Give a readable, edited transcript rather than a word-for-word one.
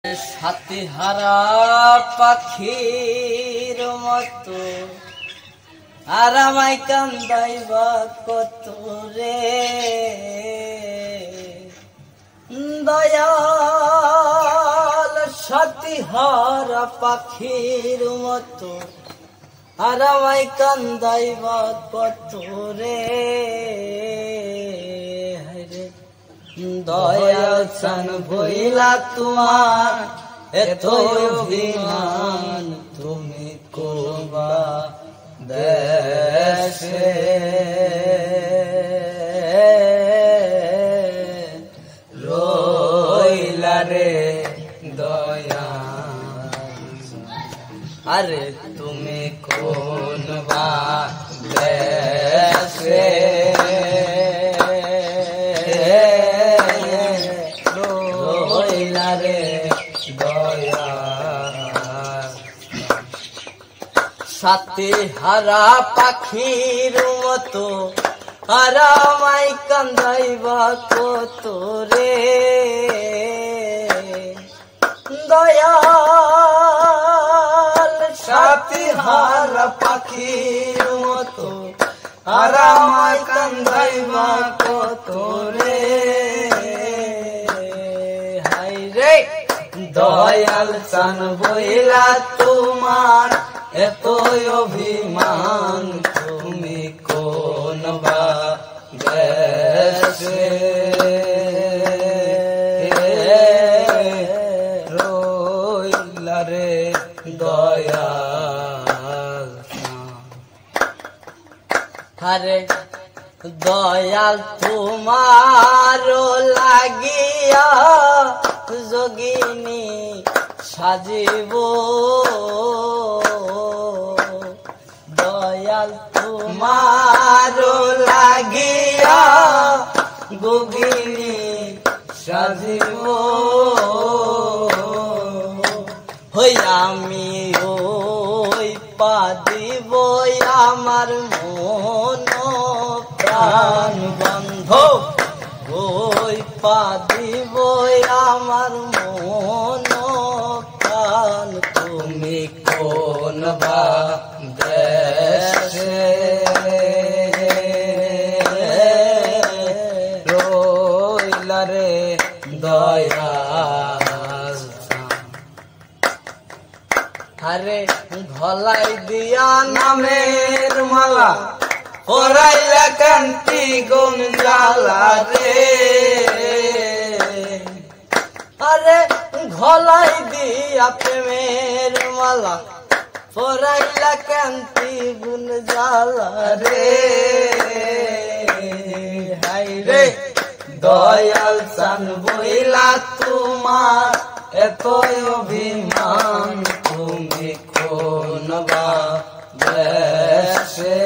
সাথী হারা পাখির মতো আর আমায় কান্দাইবা কত রে দয়াল। সাথী হারা পাখির মতো আর আমায় কান্দাইবা কত রে দয়াল চান ভইলা তোমার এত অভিমান তুমি কোবা দেশে রইলা রে দয়াল। আরে তুমি কোন বা দেশে সাথে হারা পাখির মতো আর আমায় কান্দাইবা কত রে দয়াল। সাথে হারা পাখির মতো আর আমায় কান্দাইবা কত রে হাই রে দয়াল চান বইলা তোমার এত অভিমান তুমি কোন বা দেশে রইলা রে দয়াল। আরে দয়াল তোমার লাগিয়া যোগিনী সাজিব দয়াল তোমার লাগিয়া যোগিনী সাজিব হই আমি ওই পা দিব আমার মন প্রাণ বন্ধ ওই পা দিব আমার মন প্রাণ তুমি কোন বা দেশে রইলা রে দয়াল। আরে গলাই দিয়া নামের মালা পরাইলা কান্তি গুণ জ্বালা রে আরে গলাই দিয়া প্রেমের মালা পরাইলা কান্তি গুণ জ্বালা রে হাই রে দয়াল চান বইলা তোমার এত অভিমান তুমি কোন বা দেশে